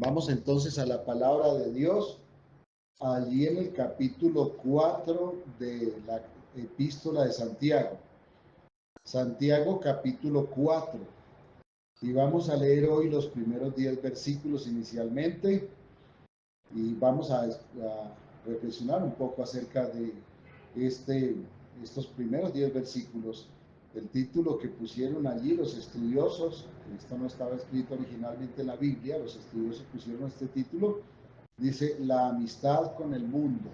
Vamos entonces a la palabra de Dios, allí en el capítulo 4 de la epístola de Santiago. Santiago capítulo 4. Y vamos a leer hoy los primeros 10 versículos inicialmente y vamos a reflexionar un poco acerca de estos primeros 10 versículos. El título que pusieron allí los estudiosos, esto no estaba escrito originalmente en la Biblia, los estudiosos pusieron este título, dice: la amistad con el mundo.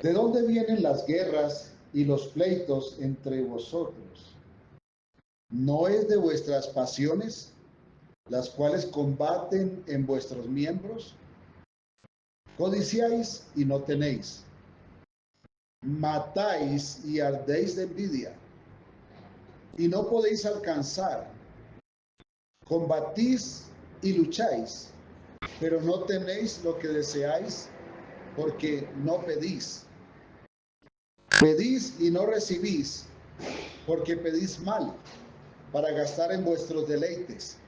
¿De dónde vienen las guerras y los pleitos entre vosotros? ¿No es de vuestras pasiones, las cuales combaten en vuestros miembros? Codiciáis y no tenéis, matáis y ardéis de envidia, y no podéis alcanzar, combatís y lucháis, pero no tenéis lo que deseáis, porque no pedís. Pedís y no recibís, porque pedís mal, para gastar en vuestros deleites.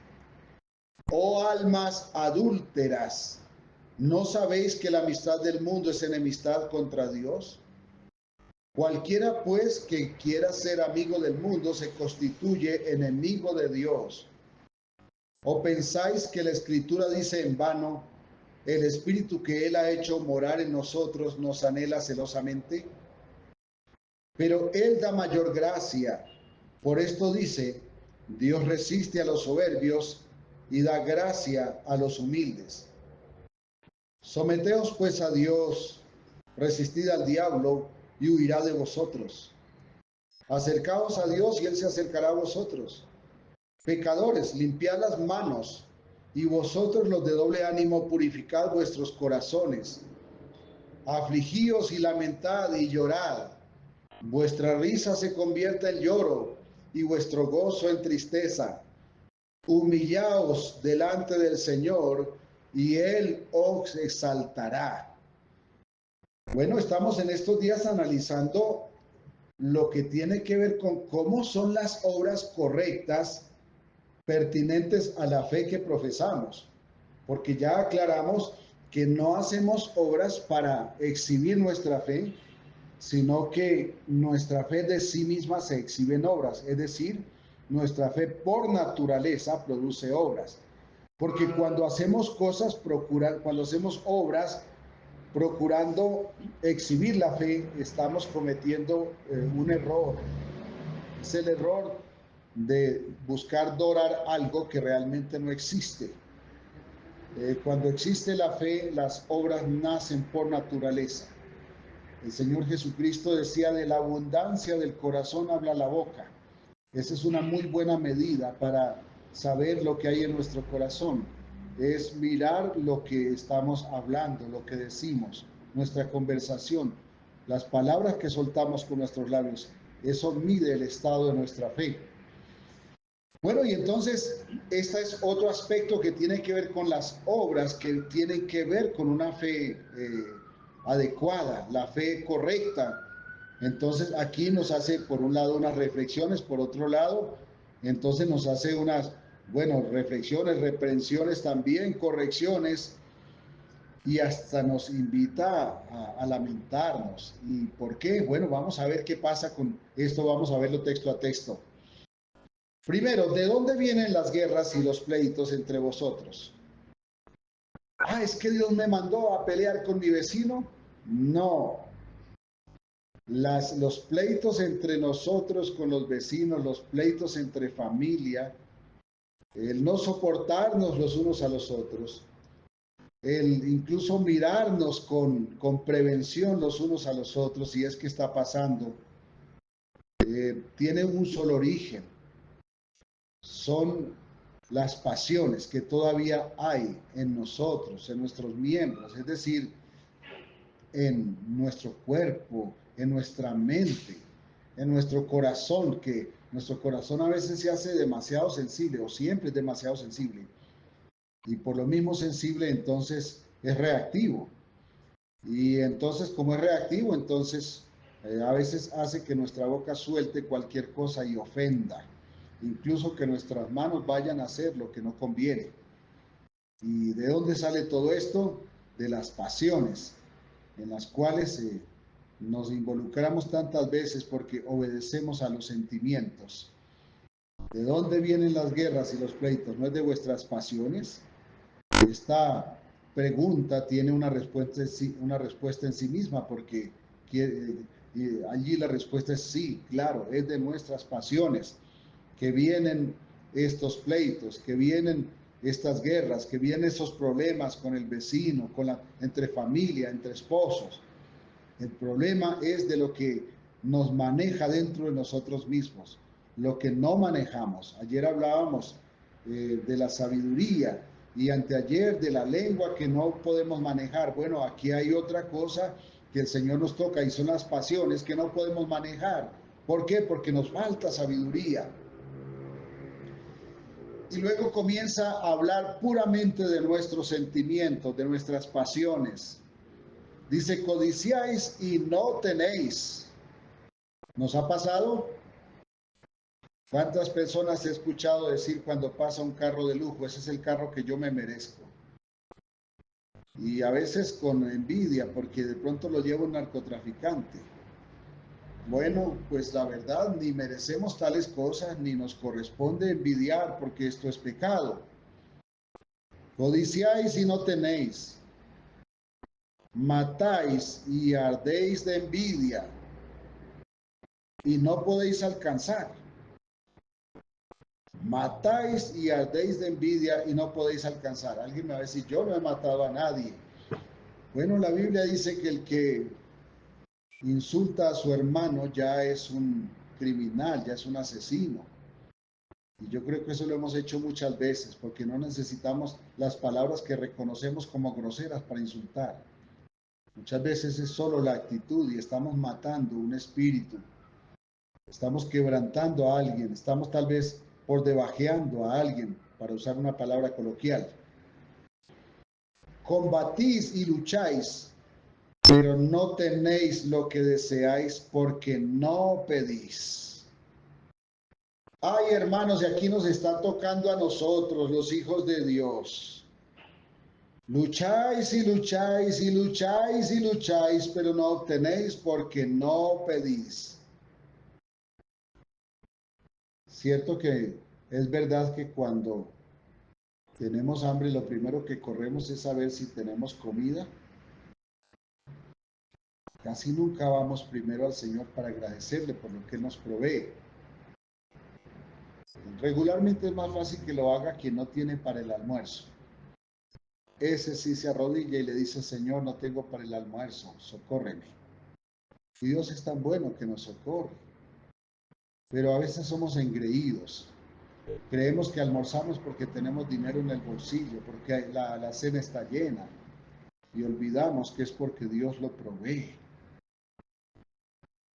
Oh almas adúlteras, ¿no sabéis que la amistad del mundo es enemistad contra Dios? Cualquiera pues que quiera ser amigo del mundo se constituye enemigo de Dios. ¿O pensáis que la Escritura dice en vano: el Espíritu que Él ha hecho morar en nosotros nos anhela celosamente? Pero Él da mayor gracia. Por esto dice: Dios resiste a los soberbios y da gracia a los humildes. Someteos pues a Dios, resistid al diablo y huirá de vosotros. Acercaos a Dios y Él se acercará a vosotros. Pecadores, limpiad las manos, y vosotros los de doble ánimo purificad vuestros corazones. Afligíos y lamentad y llorad. Vuestra risa se convierta en lloro y vuestro gozo en tristeza. Humillaos delante del Señor y Él os exaltará. Bueno, estamos en estos días analizando lo que tiene que ver con cómo son las obras correctas pertinentes a la fe que profesamos, porque ya aclaramos que no hacemos obras para exhibir nuestra fe, sino que nuestra fe de sí misma se exhibe en obras, es decir, nuestra fe por naturaleza produce obras, porque cuando hacemos cosas, cuando hacemos obras procurando exhibir la fe, estamos cometiendo un error. Es el error de buscar dorar algo que realmente no existe. Cuando existe la fe, las obras nacen por naturaleza. El Señor Jesucristo decía: de la abundancia del corazón habla la boca. Esa es una muy buena medida para saber lo que hay en nuestro corazón. Es mirar lo que estamos hablando, lo que decimos, nuestra conversación, las palabras que soltamos con nuestros labios. Eso mide el estado de nuestra fe. Bueno, y entonces, este es otro aspecto que tiene que ver con las obras, que tienen que ver con una fe adecuada, la fe correcta. Entonces, aquí nos hace, por un lado, unas reflexiones, por otro lado, entonces nos hace unas, bueno, reflexiones, reprensiones también, correcciones, y hasta nos invita a lamentarnos. ¿Y por qué? Bueno, vamos a ver qué pasa con esto, vamos a verlo texto a texto. Primero, ¿de dónde vienen las guerras y los pleitos entre vosotros? Ah, es que Dios me mandó a pelear con mi vecino. No, los pleitos entre nosotros con los vecinos, los pleitos entre familia, el no soportarnos los unos a los otros, el incluso mirarnos con prevención los unos a los otros, si es que está pasando, tiene un solo origen. Son las pasiones que todavía hay en nosotros, en nuestros miembros, es decir, en nuestro cuerpo, en nuestra mente, en nuestro corazón, que nuestro corazón a veces se hace demasiado sensible o siempre es demasiado sensible. Y por lo mismo sensible, entonces es reactivo. Y entonces, como es reactivo, entonces a veces hace que nuestra boca suelte cualquier cosa y ofenda. Incluso que nuestras manos vayan a hacer lo que no conviene. ¿Y de dónde sale todo esto? De las pasiones, en las cuales nos involucramos tantas veces porque obedecemos a los sentimientos. ¿De dónde vienen las guerras y los pleitos? ¿No es de vuestras pasiones? Esta pregunta tiene una respuesta en sí misma porque allí la respuesta es sí, claro, es de nuestras pasiones que vienen estos pleitos, que vienen estas guerras, que vienen esos problemas con el vecino, entre familia, entre esposos. El problema es de lo que nos maneja dentro de nosotros mismos, lo que no manejamos. Ayer hablábamos de la sabiduría y anteayer de la lengua que no podemos manejar. Bueno, aquí hay otra cosa que el Señor nos toca y son las pasiones que no podemos manejar. ¿Por qué? Porque nos falta sabiduría. Y luego comienza a hablar puramente de nuestros sentimientos, de nuestras pasiones. Dice, codiciáis y no tenéis. ¿Nos ha pasado? ¿Cuántas personas he escuchado decir cuando pasa un carro de lujo, ese es el carro que yo me merezco? Y a veces con envidia, porque de pronto lo lleva un narcotraficante. Bueno, pues la verdad, ni merecemos tales cosas, ni nos corresponde envidiar, porque esto es pecado. Codiciáis y no tenéis. Matáis y ardéis de envidia, y no podéis alcanzar. Matáis y ardéis de envidia y no podéis alcanzar. Alguien me va a decir, yo no he matado a nadie. Bueno, la Biblia dice que el que insulta a su hermano ya es un criminal, ya es un asesino. Y yo creo que eso lo hemos hecho muchas veces, porque no necesitamos las palabras que reconocemos como groseras para insultar. Muchas veces es solo la actitud y estamos matando un espíritu. Estamos quebrantando a alguien, estamos tal vez por debajeando a alguien, para usar una palabra coloquial. Combatís y lucháis, pero no tenéis lo que deseáis porque no pedís. Ay, hermanos, y aquí nos está tocando a nosotros, los hijos de Dios. Lucháis y lucháis y lucháis y lucháis, pero no obtenéis porque no pedís. Cierto que es verdad que cuando tenemos hambre, lo primero que corremos es saber si tenemos comida. Casi nunca vamos primero al Señor para agradecerle por lo que Él nos provee. Regularmente es más fácil que lo haga quien no tiene para el almuerzo. Ese sí se arrodilla y le dice, Señor, no tengo para el almuerzo, socórreme. Y Dios es tan bueno que nos socorre. Pero a veces somos engreídos. Creemos que almorzamos porque tenemos dinero en el bolsillo, porque la cena está llena. Y olvidamos que es porque Dios lo provee.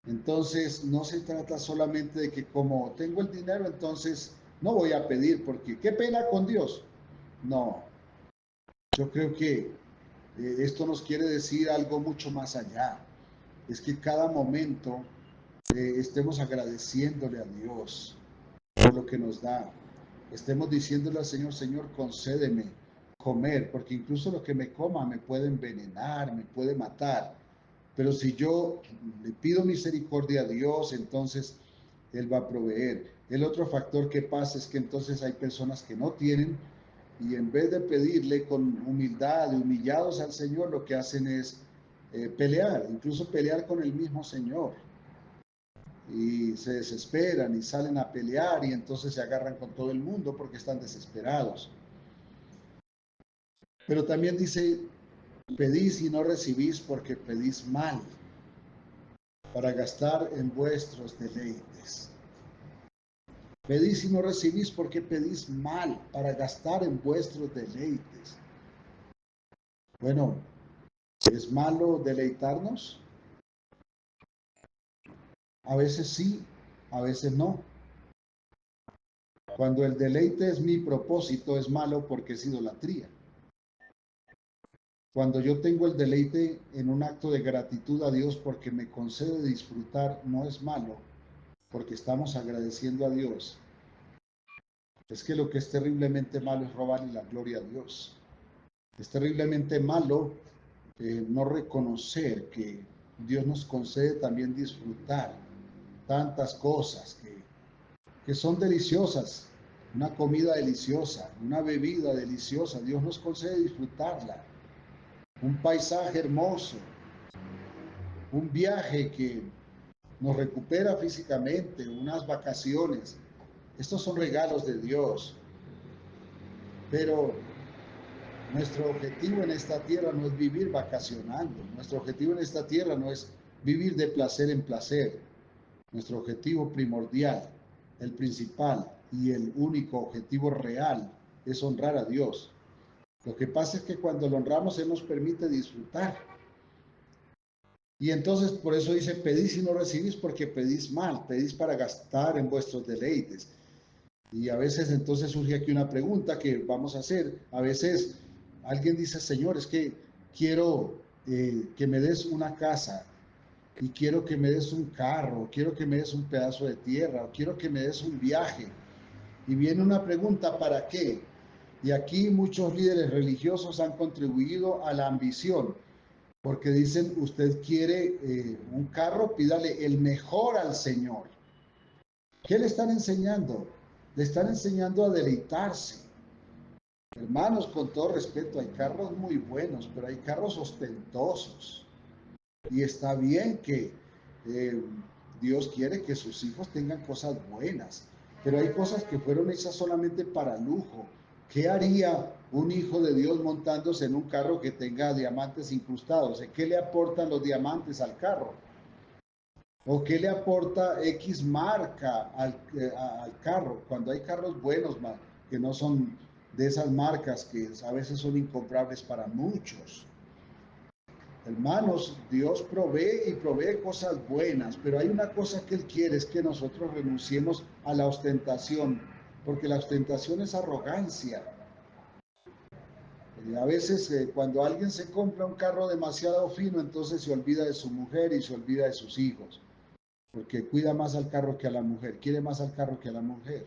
Entonces, no se trata solamente de que como tengo el dinero, entonces no voy a pedir, porque qué pena con Dios. No, yo creo que esto nos quiere decir algo mucho más allá. Es que cada momento estemos agradeciéndole a Dios por lo que nos da. Estemos diciéndole al Señor, Señor, concédeme comer, porque incluso lo que me coma me puede envenenar, me puede matar. Pero si yo le pido misericordia a Dios, entonces Él va a proveer. El otro factor que pasa es que entonces hay personas que no tienen y en vez de pedirle con humildad y humillados al Señor, lo que hacen es pelear, incluso pelear con el mismo Señor. Y se desesperan y salen a pelear y entonces se agarran con todo el mundo porque están desesperados. Pero también dice, pedís y no recibís porque pedís mal, para gastar en vuestros deleites. Pedís y no recibís porque pedís mal, para gastar en vuestros deleites. Bueno, ¿es malo deleitarnos? A veces sí, a veces no. Cuando el deleite es mi propósito, es malo porque es idolatría. Cuando yo tengo el deleite en un acto de gratitud a Dios porque me concede disfrutar, no es malo, porque estamos agradeciendo a Dios. Es que lo que es terriblemente malo es robarle la gloria a Dios. Es terriblemente malo no reconocer que Dios nos concede también disfrutar tantas cosas que son deliciosas, una comida deliciosa, una bebida deliciosa, Dios nos concede disfrutarla, un paisaje hermoso, un viaje que nos recupera físicamente, unas vacaciones. Estos son regalos de Dios, pero nuestro objetivo en esta tierra no es vivir vacacionando, nuestro objetivo en esta tierra no es vivir de placer en placer. Nuestro objetivo primordial, el principal y el único objetivo real es honrar a Dios. Lo que pasa es que cuando lo honramos, Él nos permite disfrutar. Y entonces por eso dice, pedís y no recibís porque pedís mal, pedís para gastar en vuestros deleites. Y a veces entonces surge aquí una pregunta que vamos a hacer. A veces alguien dice, Señor, es que quiero que me des una casa, y quiero que me des un carro, quiero que me des un pedazo de tierra, o quiero que me des un viaje. Y viene una pregunta, ¿para qué? Y aquí muchos líderes religiosos han contribuido a la ambición, porque dicen, usted quiere un carro, pídale el mejor al Señor. ¿Qué le están enseñando? Le están enseñando a deleitarse. Hermanos, con todo respeto, hay carros muy buenos, pero hay carros ostentosos. Y está bien que eh, Dios quiere que sus hijos tengan cosas buenas, pero hay cosas que fueron hechas solamente para lujo. ¿Qué haría un hijo de Dios montándose en un carro que tenga diamantes incrustados? ¿Qué le aportan los diamantes al carro? ¿O qué le aporta X marca al carro? Cuando hay carros buenos, que no son de esas marcas que a veces son incomprables para muchos. Hermanos, Dios provee y provee cosas buenas, pero hay una cosa que Él quiere, es que nosotros renunciemos a la ostentación, porque la ostentación es arrogancia. Y a veces cuando alguien se compra un carro demasiado fino, entonces se olvida de su mujer y se olvida de sus hijos, porque cuida más al carro que a la mujer, quiere más al carro que a la mujer.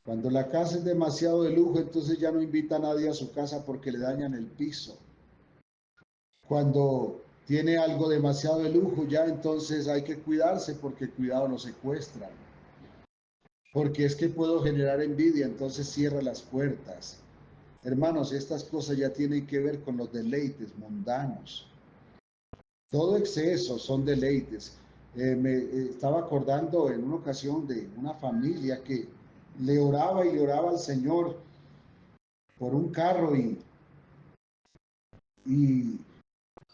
Cuando la casa es demasiado de lujo, entonces ya no invita a nadie a su casa porque le dañan el piso. Cuando tiene algo demasiado de lujo, ya entonces hay que cuidarse porque cuidado lo secuestran. Porque es que puedo generar envidia, entonces cierra las puertas. Hermanos, estas cosas ya tienen que ver con los deleites mundanos. Todo exceso son deleites. Me estaba acordando en una ocasión de una familia que le oraba y le oraba al Señor por un carro y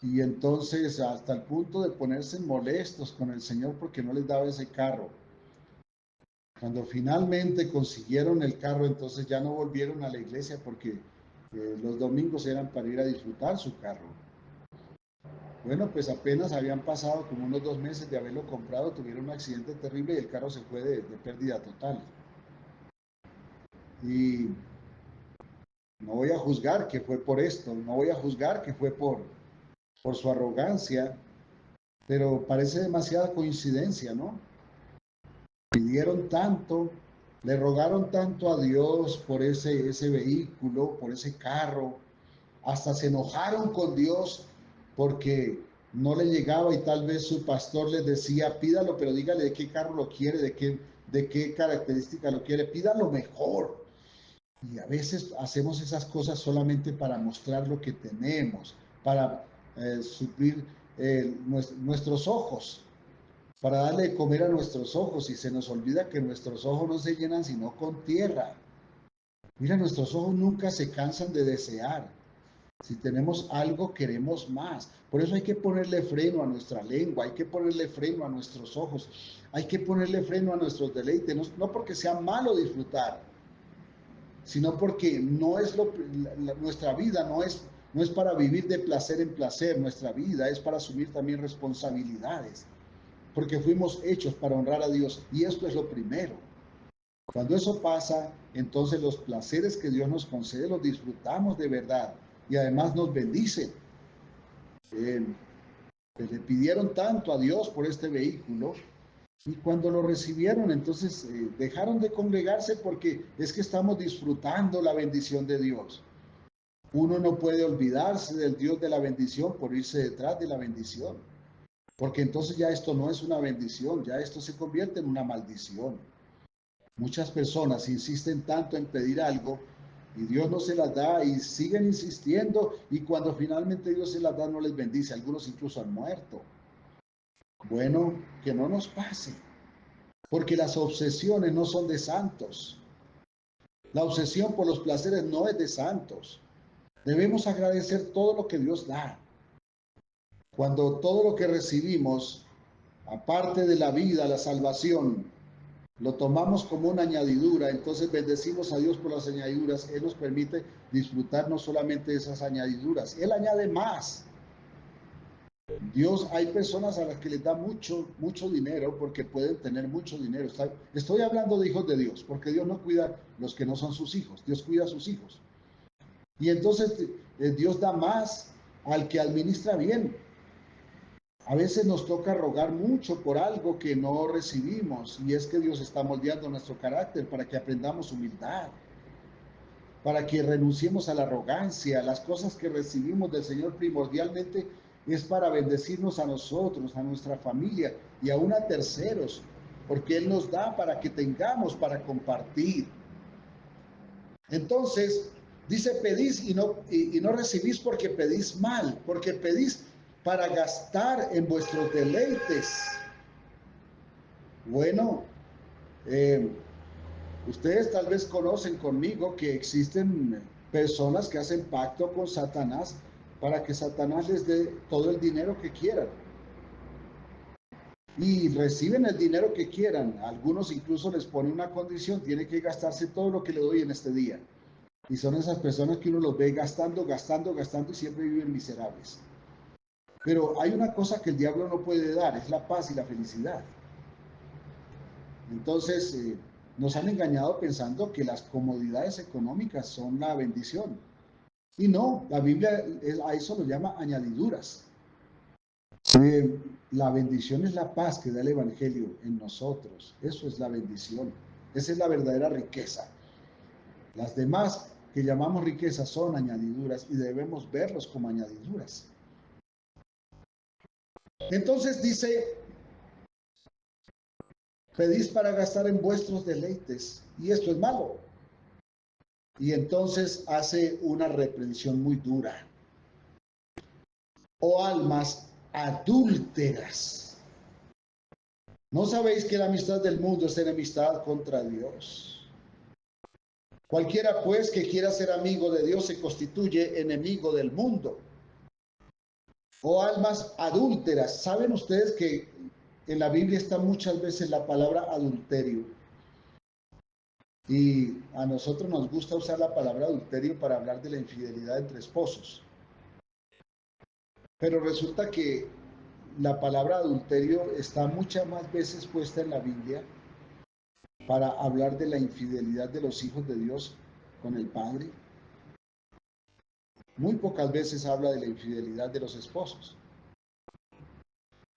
Y entonces hasta el punto de ponerse molestos con el Señor porque no les daba ese carro. Cuando finalmente consiguieron el carro, entonces ya no volvieron a la iglesia porque los domingos eran para ir a disfrutar su carro. Bueno, pues apenas habían pasado como unos 2 meses de haberlo comprado, tuvieron un accidente terrible y el carro se fue de pérdida total. Y no voy a juzgar que fue por esto, no voy a juzgar que fue por su arrogancia, pero parece demasiada coincidencia, ¿no? Pidieron tanto, le rogaron tanto a Dios por ese vehículo, por ese carro, hasta se enojaron con Dios porque no le llegaba y tal vez su pastor les decía, pídalo, pero dígale de qué carro lo quiere, de qué característica lo quiere, pídalo mejor. Y a veces hacemos esas cosas solamente para mostrar lo que tenemos, para suplir nuestros ojos, para darle de comer a nuestros ojos y se nos olvida que nuestros ojos no se llenan sino con tierra. Mira, nuestros ojos nunca se cansan de desear. Si tenemos algo, queremos más. Por eso hay que ponerle freno a nuestra lengua, hay que ponerle freno a nuestros ojos, hay que ponerle freno a nuestros deleites, no porque sea malo disfrutar, sino porque no es nuestra vida no es para vivir de placer en placer, nuestra vida es para asumir también responsabilidades, porque fuimos hechos para honrar a Dios y esto es lo primero. Cuando eso pasa, entonces los placeres que Dios nos concede los disfrutamos de verdad y además nos bendice. Eh, le pidieron tanto a Dios por este vehículo y cuando lo recibieron, entonces dejaron de congregarse porque es que estamos disfrutando la bendición de Dios. Uno no puede olvidarse del Dios de la bendición por irse detrás de la bendición, porque entonces ya esto no es una bendición, ya esto se convierte en una maldición. Muchas personas insisten tanto en pedir algo y Dios no se las da y siguen insistiendo y cuando finalmente Dios se las da no les bendice. Algunos incluso han muerto. Bueno, que no nos pase, porque las obsesiones no son de santos. La obsesión por los placeres no es de santos. Debemos agradecer todo lo que Dios da. Cuando todo lo que recibimos, aparte de la vida, la salvación, lo tomamos como una añadidura, entonces bendecimos a Dios por las añadiduras. Él nos permite disfrutar no solamente de esas añadiduras, Él añade más. Dios, hay personas a las que les da mucho dinero porque pueden tener mucho dinero. Estoy hablando de hijos de Dios, porque Dios no cuida los que no son sus hijos, Dios cuida a sus hijos. Y entonces Dios da más al que administra bien. A veces nos toca rogar mucho por algo que no recibimos y es que Dios está moldeando nuestro carácter para que aprendamos humildad, para que renunciemos a la arrogancia. Las cosas que recibimos del Señor primordialmente es para bendecirnos a nosotros, a nuestra familia y aún a terceros, porque Él nos da para que tengamos, para compartir. Entonces, dice pedís y no recibís porque pedís mal, porque pedís para gastar en vuestros deleites. Bueno, eh, ustedes tal vez conocen conmigo que existen personas que hacen pacto con Satanás para que Satanás les dé todo el dinero que quieran. Y reciben el dinero que quieran. Algunos incluso les ponen una condición, tiene que gastarse todo lo que le doy en este día. Y son esas personas que uno los ve gastando, gastando, gastando y siempre viven miserables. Pero hay una cosa que el diablo no puede dar, es la paz y la felicidad. Entonces, nos han engañado pensando que las comodidades económicas son la bendición. Y no, la Biblia a eso lo llama añadiduras. La bendición es la paz que da el Evangelio en nosotros. Eso es la bendición. Esa es la verdadera riqueza. Las demás que llamamos riquezas son añadiduras y debemos verlos como añadiduras. Entonces dice, pedís para gastar en vuestros deleites y esto es malo. Y entonces hace una reprensión muy dura. Oh almas adúlteras, ¿no sabéis que la amistad del mundo es enemistad contra Dios? Cualquiera pues que quiera ser amigo de Dios se constituye enemigo del mundo. Oh almas adúlteras, ¿saben ustedes que en la Biblia está muchas veces la palabra adulterio? Y a nosotros nos gusta usar la palabra adulterio para hablar de la infidelidad entre esposos. Pero resulta que la palabra adulterio está muchas más veces puesta en la Biblia para hablar de la infidelidad de los hijos de Dios con el Padre. Muy pocas veces habla de la infidelidad de los esposos.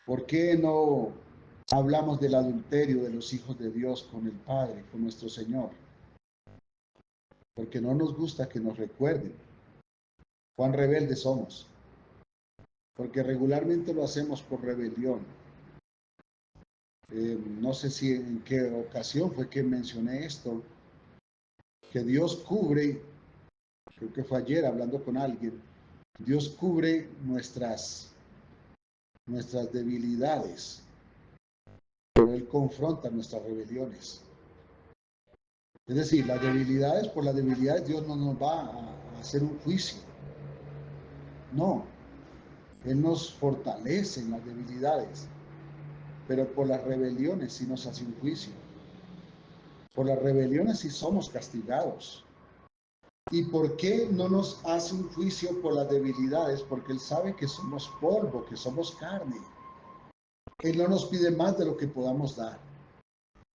¿Por qué no hablamos del adulterio de los hijos de Dios con el Padre, con nuestro Señor? Porque no nos gusta que nos recuerden cuán rebeldes somos. Porque regularmente lo hacemos por rebelión. No sé si en qué ocasión fue que mencioné esto, que Dios cubre, creo que fue ayer hablando con alguien, Dios cubre nuestras debilidades, pero Él confronta nuestras rebeliones. Es decir, las debilidades, por las debilidades Dios no nos va a hacer un juicio. No, Él nos fortalece en las debilidades, pero por las rebeliones sí nos hace un juicio. Por las rebeliones sí somos castigados. ¿Y por qué no nos hace un juicio por las debilidades? Porque Él sabe que somos polvo, que somos carne. Él no nos pide más de lo que podamos dar.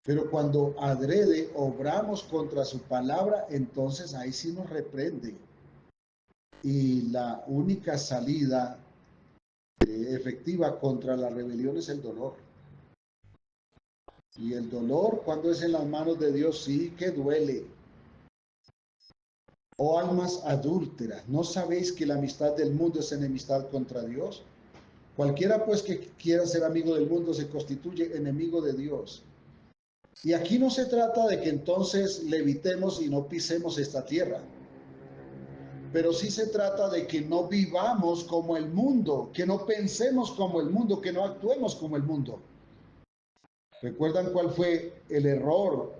Pero cuando adrede obramos contra su palabra, entonces ahí sí nos reprende. Y la única salida efectiva contra la rebelión es el dolor. Y el dolor, cuando es en las manos de Dios, sí que duele. Oh almas adúlteras, ¿no sabéis que la amistad del mundo es enemistad contra Dios? Cualquiera pues que quiera ser amigo del mundo se constituye enemigo de Dios. Y aquí no se trata de que entonces levitemos y no pisemos esta tierra, pero sí se trata de que no vivamos como el mundo, que no pensemos como el mundo, que no actuemos como el mundo. ¿Recuerdan cuál fue el error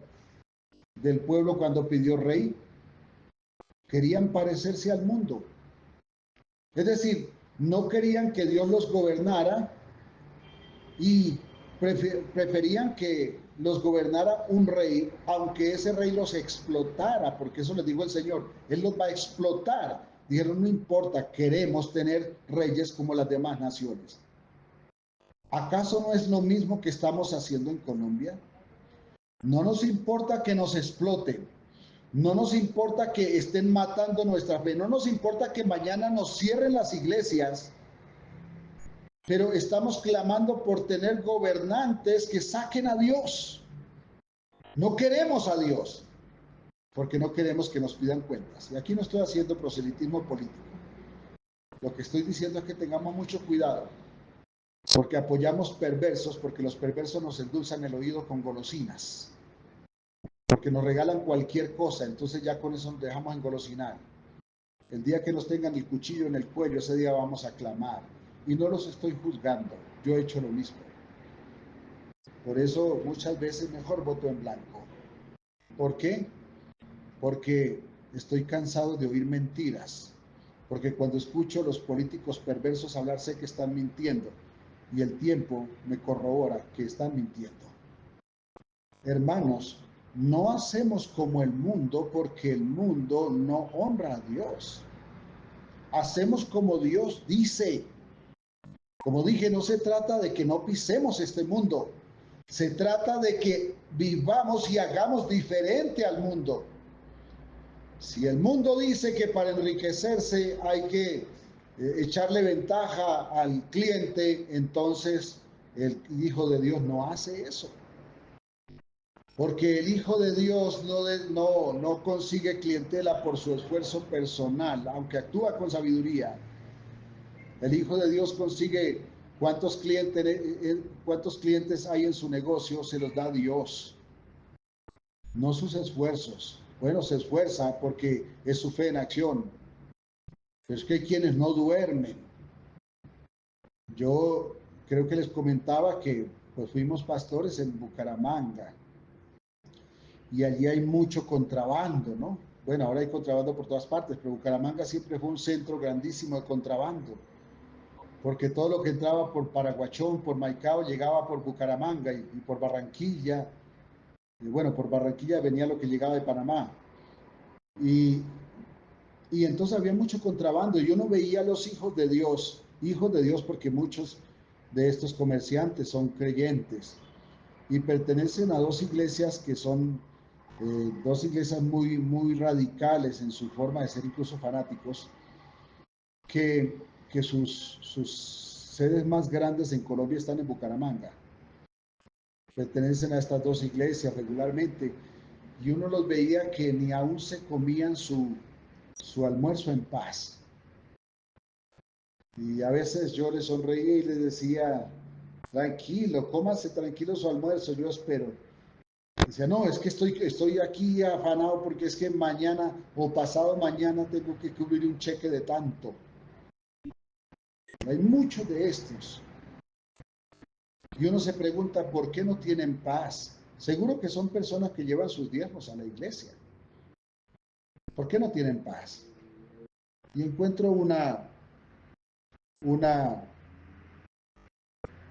del pueblo cuando pidió rey? Querían parecerse al mundo. Es decir, no querían que Dios los gobernara y preferían que los gobernara un rey, aunque ese rey los explotara, porque eso les dijo el Señor, Él los va a explotar. Dijeron, no importa, queremos tener reyes como las demás naciones. ¿Acaso no es lo mismo que estamos haciendo en Colombia? No nos importa que nos exploten, no nos importa que estén matando nuestra fe, no nos importa que mañana nos cierren las iglesias, pero estamos clamando por tener gobernantes que saquen a Dios. No queremos a Dios, porque no queremos que nos pidan cuentas. Y aquí no estoy haciendo proselitismo político. Lo que estoy diciendo es que tengamos mucho cuidado, porque apoyamos perversos, porque los perversos nos endulzan el oído con golosinas, porque nos regalan cualquier cosa, entonces ya con eso nos dejamos engolosinar. El día que nos tengan el cuchillo en el cuello, ese día vamos a clamar. Y no los estoy juzgando, yo he hecho lo mismo. Por eso muchas veces mejor voto en blanco. ¿Por qué? Porque estoy cansado de oír mentiras. Porque cuando escucho a los políticos perversos hablar sé que están mintiendo. Y el tiempo me corrobora que están mintiendo. Hermanos, no hacemos como el mundo porque el mundo no honra a Dios. Hacemos como Dios dice. Como dije, no se trata de que no pisemos este mundo. Se trata de que vivamos y hagamos diferente al mundo. Si el mundo dice que para enriquecerse hay que echarle ventaja al cliente, entonces el Hijo de Dios no hace eso. Porque el Hijo de Dios no consigue clientela por su esfuerzo personal, aunque actúa con sabiduría. El Hijo de Dios consigue cuántos clientes hay en su negocio, se los da Dios, no sus esfuerzos. Bueno, se esfuerza porque es su fe en acción. Pero es que hay quienes no duermen. Yo creo que les comentaba que pues fuimos pastores en Bucaramanga y allí hay mucho contrabando, ¿no? Bueno, ahora hay contrabando por todas partes, pero Bucaramanga siempre fue un centro grandísimo de contrabando, porque todo lo que entraba por Paraguachón, por Maicao, llegaba por Bucaramanga y por Barranquilla. Y bueno, por Barranquilla venía lo que llegaba de Panamá. Y, y entonces había mucho contrabando. Yo no veía a los hijos de Dios porque muchos de estos comerciantes son creyentes y pertenecen a dos iglesias que son dos iglesias muy radicales en su forma de ser, incluso fanáticos, que, que sus sedes más grandes en Colombia están en Bucaramanga. Pertenecen a estas dos iglesias regularmente y uno los veía que ni aún se comían su almuerzo en paz. Y a veces yo les sonreía y les decía, tranquilo, cómase tranquilo su almuerzo, yo espero. Decía, no, es que estoy aquí afanado porque es que mañana o pasado mañana tengo que cubrir un cheque de tanto. Hay muchos de estos. Y uno se pregunta, ¿por qué no tienen paz? Seguro que son personas que llevan sus diezmos a la iglesia. ¿Por qué no tienen paz? Y encuentro una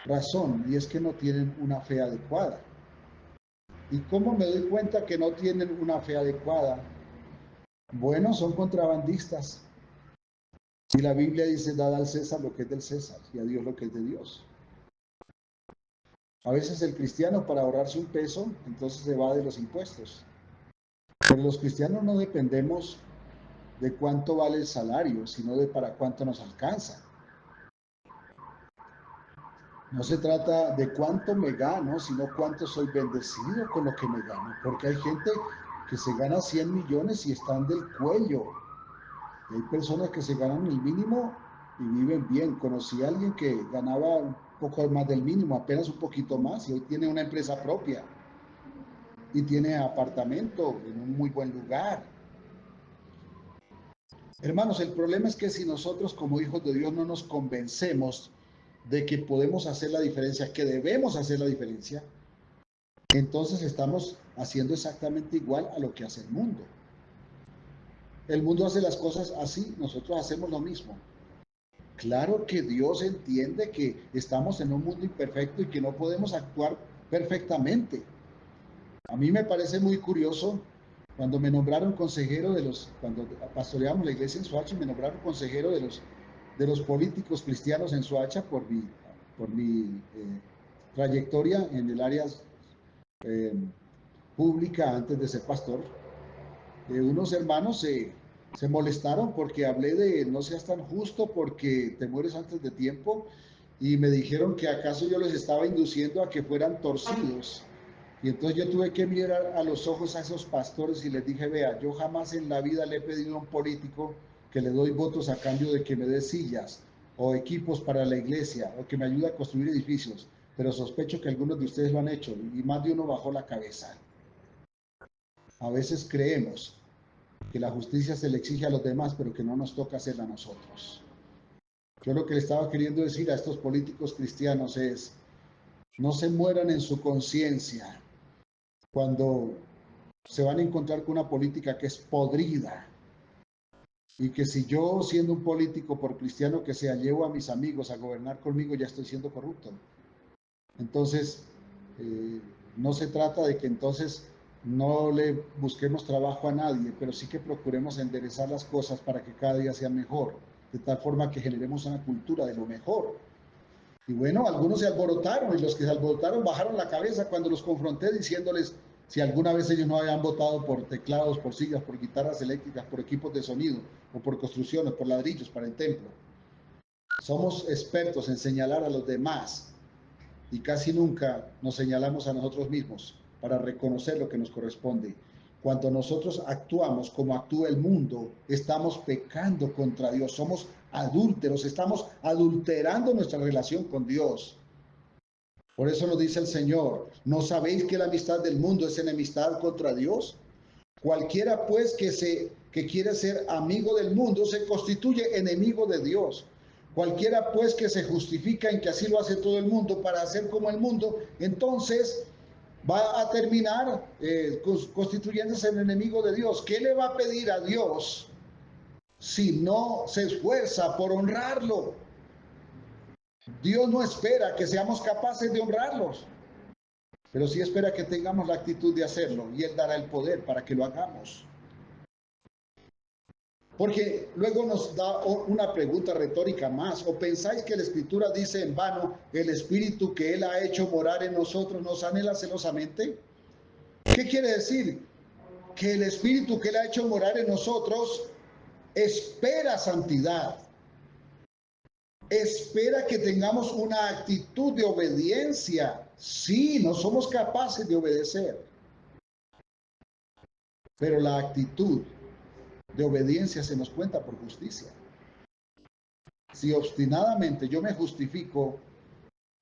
razón, y es que no tienen una fe adecuada. ¿Y cómo me doy cuenta que no tienen una fe adecuada? Bueno, son contrabandistas. Y la Biblia dice, dad al César lo que es del César y a Dios lo que es de Dios. A veces el cristiano para ahorrarse un peso, entonces se va de los impuestos. Pero los cristianos no dependemos de cuánto vale el salario, sino de para cuánto nos alcanza. No se trata de cuánto me gano, sino cuánto soy bendecido con lo que me gano. Porque hay gente que se gana 100 millones y están del cuello. Y hay personas que se ganan el mínimo y viven bien. Conocí a alguien que ganaba un poco más del mínimo, apenas un poquito más, y hoy tiene una empresa propia y tiene apartamento en un muy buen lugar. Hermanos, el problema es que si nosotros como hijos de Dios no nos convencemos de que podemos hacer la diferencia, que debemos hacer la diferencia, entonces estamos haciendo exactamente igual a lo que hace el mundo. El mundo hace las cosas así, nosotros hacemos lo mismo. Claro que Dios entiende que estamos en un mundo imperfecto y que no podemos actuar perfectamente. A mí me parece muy curioso cuando me nombraron consejero cuando pastoreamos la iglesia en Soacha, me nombraron consejero de los políticos cristianos en Soacha por mi trayectoria en el área eh, pública antes de ser pastor. Unos hermanos se molestaron porque hablé de no seas tan justo porque te mueres antes de tiempo y me dijeron que acaso yo les estaba induciendo a que fueran torcidos. Y entonces yo tuve que mirar a los ojos a esos pastores y les dije, vea, yo jamás en la vida le he pedido a un político que le doy votos a cambio de que me dé sillas o equipos para la iglesia o que me ayude a construir edificios, pero sospecho que algunos de ustedes lo han hecho y más de uno bajó la cabeza. A veces creemos que la justicia se le exige a los demás, pero que no nos toca hacerla a nosotros. Yo lo que le estaba queriendo decir a estos políticos cristianos es, no se mueran en su conciencia cuando se van a encontrar con una política que es podrida y que si yo, siendo un político, por cristiano que sea, llevo a mis amigos a gobernar conmigo, ya estoy siendo corrupto. Entonces, eh, no se trata de que entonces no le busquemos trabajo a nadie, pero sí que procuremos enderezar las cosas para que cada día sea mejor, de tal forma que generemos una cultura de lo mejor. Y bueno, algunos se alborotaron y los que se alborotaron bajaron la cabeza cuando los confronté diciéndoles si alguna vez ellos no habían votado por teclados, por sillas, por guitarras eléctricas, por equipos de sonido o por construcciones, por ladrillos para el templo. Somos expertos en señalar a los demás y casi nunca nos señalamos a nosotros mismos para reconocer lo que nos corresponde. Cuando nosotros actuamos como actúa el mundo, estamos pecando contra Dios, somos adúlteros, estamos adulterando nuestra relación con Dios. Por eso nos dice el Señor, ¿no sabéis que la amistad del mundo es enemistad contra Dios? Cualquiera pues que quiere ser amigo del mundo se constituye enemigo de Dios. Cualquiera pues que se justifica en que así lo hace todo el mundo para hacer como el mundo, entonces va a terminar constituyéndose en enemigo de Dios. ¿Qué le va a pedir a Dios si no se esfuerza por honrarlo? Dios no espera que seamos capaces de honrarlos, pero sí espera que tengamos la actitud de hacerlo y Él dará el poder para que lo hagamos. Porque luego nos da una pregunta retórica más. ¿O pensáis que la Escritura dice en vano, el Espíritu que Él ha hecho morar en nosotros nos anhela celosamente? ¿Qué quiere decir? Que el Espíritu que Él ha hecho morar en nosotros espera santidad. Espera que tengamos una actitud de obediencia. Sí, no somos capaces de obedecer. Pero la actitud de obediencia se nos cuenta por justicia. Si obstinadamente yo me justifico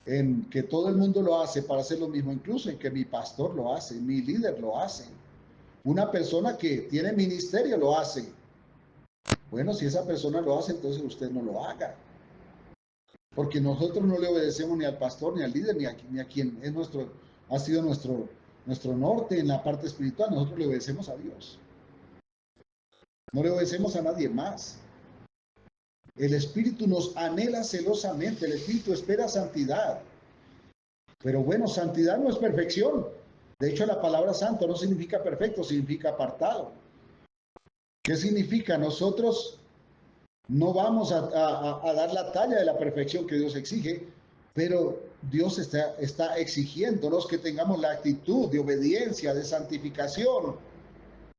en que todo el mundo lo hace para hacer lo mismo, incluso en que mi pastor lo hace, mi líder lo hace, una persona que tiene ministerio lo hace. Bueno, si esa persona lo hace, entonces usted no lo haga. Porque nosotros no le obedecemos ni al pastor, ni al líder, ni a quien es ha sido nuestro norte en la parte espiritual. Nosotros le obedecemos a Dios. No le obedecemos a nadie más. El Espíritu nos anhela celosamente, el Espíritu espera santidad. Pero bueno, santidad no es perfección. De hecho, la palabra santo no significa perfecto, significa apartado. ¿Qué significa? Nosotros no vamos a dar la talla de la perfección que Dios exige, pero Dios está exigiéndonos que tengamos la actitud de obediencia, de santificación,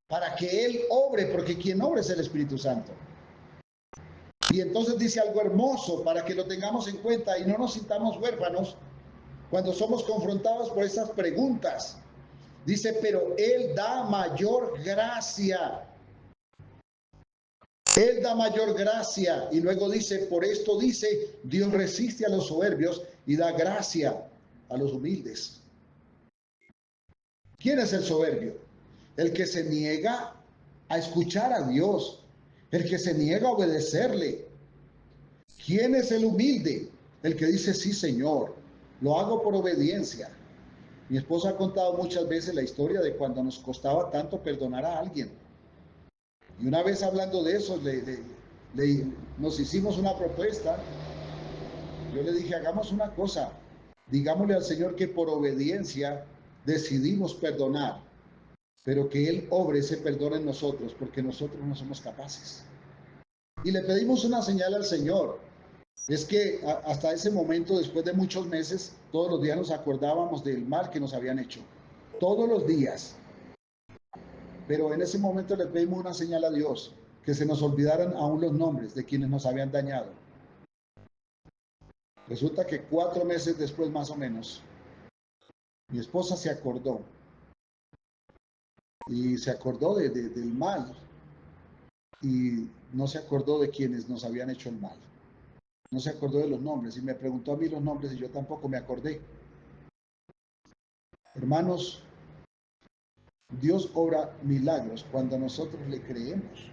para que Él obre, porque quien obra es el Espíritu Santo. Y entonces dice algo hermoso para que lo tengamos en cuenta y no nos sintamos huérfanos cuando somos confrontados por estas preguntas. Dice, pero Él da mayor gracia. Él da mayor gracia. Y luego dice, por esto dice, Dios resiste a los soberbios y da gracia a los humildes. ¿Quién es el soberbio? El que se niega a escuchar a Dios, el que se niega a obedecerle. ¿Quién es el humilde? El que dice, sí, Señor, lo hago por obediencia. Mi esposa ha contado muchas veces la historia de cuando nos costaba tanto perdonar a alguien. Y una vez hablando de eso, nos hicimos una propuesta. Yo le dije, hagamos una cosa, digámosle al Señor que por obediencia decidimos perdonar, pero que Él obre ese perdón en nosotros, porque nosotros no somos capaces. Y le pedimos una señal al Señor. Es que hasta ese momento, después de muchos meses, todos los días nos acordábamos del mal que nos habían hecho. Todos los días. Pero en ese momento le pedimos una señal a Dios, que se nos olvidaran aún los nombres de quienes nos habían dañado. Resulta que 4 meses después, más o menos, mi esposa se acordó. Y se acordó del mal. Y no se acordó de quienes nos habían hecho el mal. No se acordó de los nombres. Y me preguntó a mí los nombres y yo tampoco me acordé. Hermanos, Dios obra milagros cuando nosotros le creemos.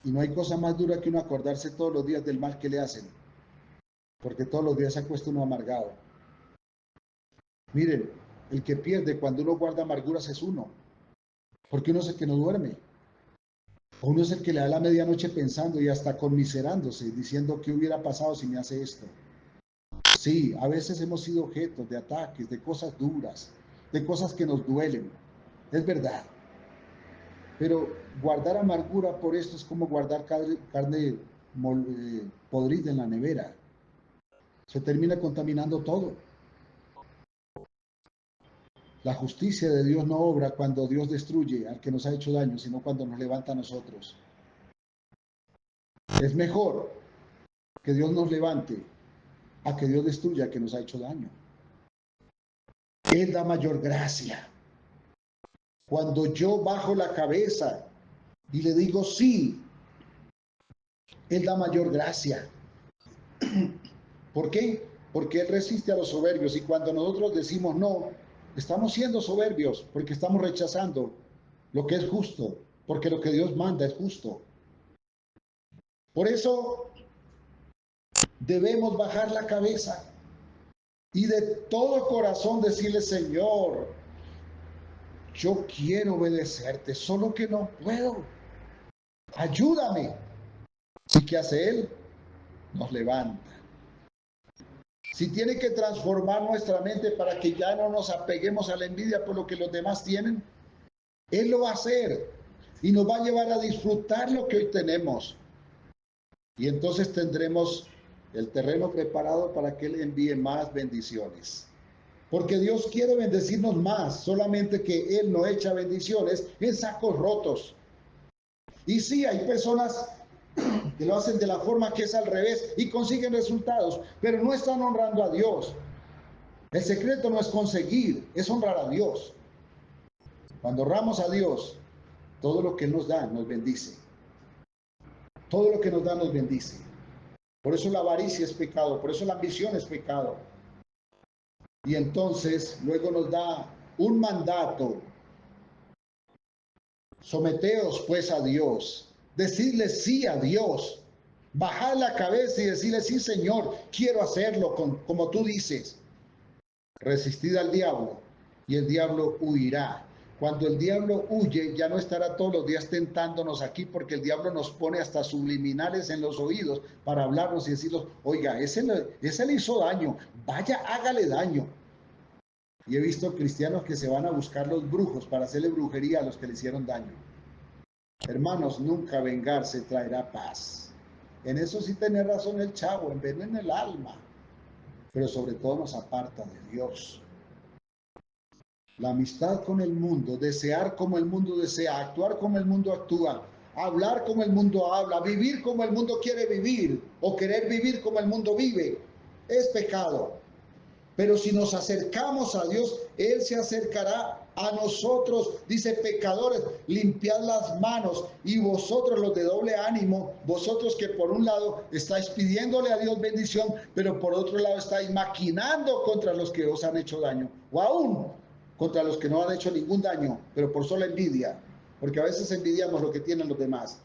Y no hay cosa más dura que uno acordarse todos los días del mal que le hacen. Porque todos los días se acuesta uno amargado. Miren, el que pierde cuando uno guarda amarguras es uno. Porque uno es el que no duerme. O uno es el que le da la medianoche pensando y hasta conmiserándose, diciendo qué hubiera pasado si me hace esto. Sí, a veces hemos sido objetos de ataques, de cosas duras, de cosas que nos duelen. Es verdad. Pero guardar amargura por esto es como guardar carne podrida en la nevera. Se termina contaminando todo. La justicia de Dios no obra cuando Dios destruye al que nos ha hecho daño, sino cuando nos levanta a nosotros. Es mejor que Dios nos levante a que Dios destruya al que nos ha hecho daño. Él da mayor gracia. Cuando yo bajo la cabeza y le digo sí, Él da mayor gracia. ¿Por qué? Porque Él resiste a los soberbios y cuando nosotros decimos no, estamos siendo soberbios porque estamos rechazando lo que es justo, porque lo que Dios manda es justo. Por eso debemos bajar la cabeza y de todo corazón decirle, Señor, yo quiero obedecerte, solo que no puedo. Ayúdame. ¿Y qué hace Él? Nos levanta. Si tiene que transformar nuestra mente para que ya no nos apeguemos a la envidia por lo que los demás tienen, Él lo va a hacer y nos va a llevar a disfrutar lo que hoy tenemos. Y entonces tendremos el terreno preparado para que Él envíe más bendiciones. Porque Dios quiere bendecirnos más, solamente que Él no echa bendiciones en sacos rotos. Y sí, hay personas que lo hacen de la forma que es al revés y consiguen resultados, pero no están honrando a Dios. El secreto no es conseguir, es honrar a Dios. Cuando honramos a Dios, todo lo que Él nos da nos bendice. Todo lo que nos da nos bendice. Por eso la avaricia es pecado, por eso la ambición es pecado. Y entonces luego nos da un mandato. Someteos pues a Dios, decirle sí a Dios, bajar la cabeza y decirle sí, Señor, quiero hacerlo como tú dices. Resistid al diablo y el diablo huirá. Cuando el diablo huye, ya no estará todos los días tentándonos aquí, porque el diablo nos pone hasta subliminales en los oídos para hablarnos y decirnos, oiga, ese le hizo daño, vaya, hágale daño. Y he visto cristianos que se van a buscar los brujos para hacerle brujería a los que le hicieron daño. Hermanos, nunca vengarse traerá paz. En eso sí tiene razón el chavo, envenena el alma, pero sobre todo nos aparta de Dios. La amistad con el mundo, desear como el mundo desea, actuar como el mundo actúa, hablar como el mundo habla, vivir como el mundo quiere vivir o querer vivir como el mundo vive, es pecado. Pero si nos acercamos a Dios, Él se acercará a nosotros. Dice, pecadores, limpiad las manos. Y vosotros los de doble ánimo, vosotros que por un lado estáis pidiéndole a Dios bendición, pero por otro lado estáis maquinando contra los que os han hecho daño. O aún contra los que no han hecho ningún daño, pero por sola envidia. Porque a veces envidiamos lo que tienen los demás.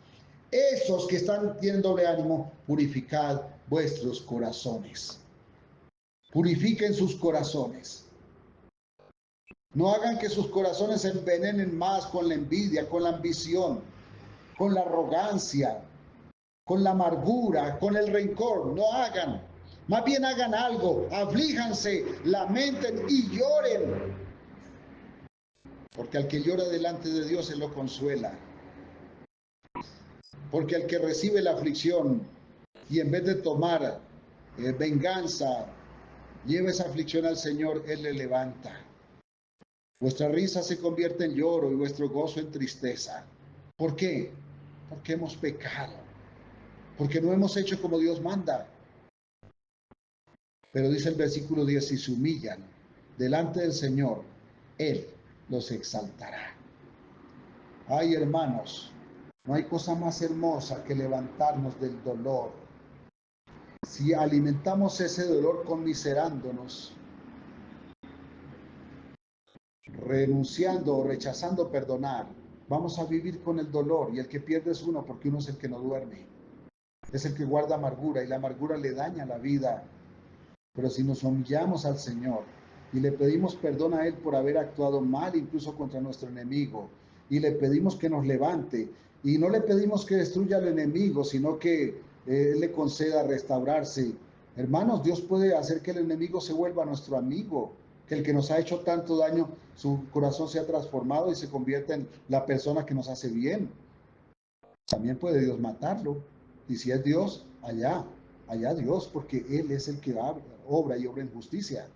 Esos que tienen doble ánimo, purificad vuestros corazones. Purifiquen sus corazones. No hagan que sus corazones se envenenen más con la envidia, con la ambición, con la arrogancia, con la amargura, con el rencor. No hagan. Más bien hagan algo. Aflíjanse, lamenten y lloren. Porque al que llora delante de Dios, Él lo consuela. Porque al que recibe la aflicción y en vez de tomar venganza, lleva esa aflicción al Señor, Él le levanta. Vuestra risa se convierte en lloro y vuestro gozo en tristeza. ¿Por qué? Porque hemos pecado. Porque no hemos hecho como Dios manda. Pero dice el versículo 10, si se humillan delante del Señor, Él los exaltará. Ay, hermanos, no hay cosa más hermosa que levantarnos del dolor. Si alimentamos ese dolor conmiserándonos, renunciando o rechazando perdonar, vamos a vivir con el dolor, y el que pierde es uno, porque uno es el que no duerme, es el que guarda amargura, y la amargura le daña la vida. Pero si nos humillamos al Señor y le pedimos perdón a Él por haber actuado mal incluso contra nuestro enemigo, y le pedimos que nos levante, y no le pedimos que destruya al enemigo, sino que Él le conceda restaurarse, hermanos, Dios puede hacer que el enemigo se vuelva nuestro amigo, que el que nos ha hecho tanto daño, su corazón se ha transformado y se convierte en la persona que nos hace bien. También puede Dios matarlo, y si es Dios, allá Dios, porque Él es el que obra y obra en justicia.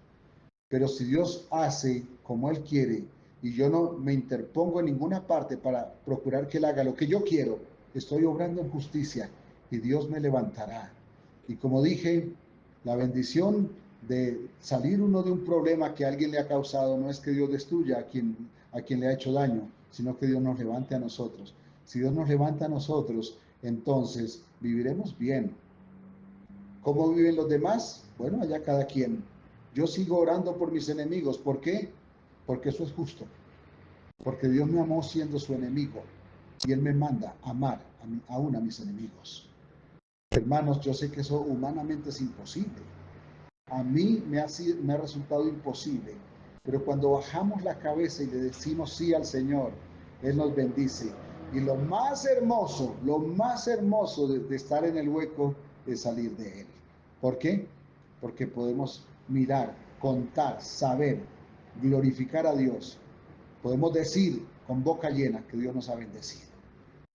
Pero si Dios hace como Él quiere y yo no me interpongo en ninguna parte para procurar que Él haga lo que yo quiero, estoy obrando en justicia y Dios me levantará. Y como dije, la bendición de salir uno de un problema que alguien le ha causado no es que Dios destruya a quien le ha hecho daño, sino que Dios nos levante a nosotros. Si Dios nos levanta a nosotros, entonces viviremos bien. ¿Cómo viven los demás? Bueno, allá cada quien. Yo sigo orando por mis enemigos. ¿Por qué? Porque eso es justo. Porque Dios me amó siendo su enemigo. Y Él me manda amar aún a mis enemigos. Hermanos, yo sé que eso humanamente es imposible. A mí me ha resultado imposible. Pero cuando bajamos la cabeza y le decimos sí al Señor, Él nos bendice. Y lo más hermoso de estar en el hueco es salir de Él. ¿Por qué? Porque podemos mirar, contar, saber, glorificar a Dios. Podemos decir con boca llena que Dios nos ha bendecido.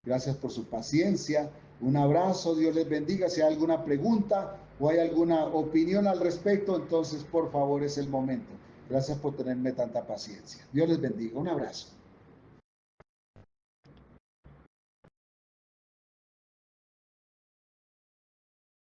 Gracias por su paciencia. Un abrazo, Dios les bendiga. Si hay alguna pregunta o hay alguna opinión al respecto, entonces por favor es el momento. Gracias por tenerme tanta paciencia. Dios les bendiga. Un abrazo.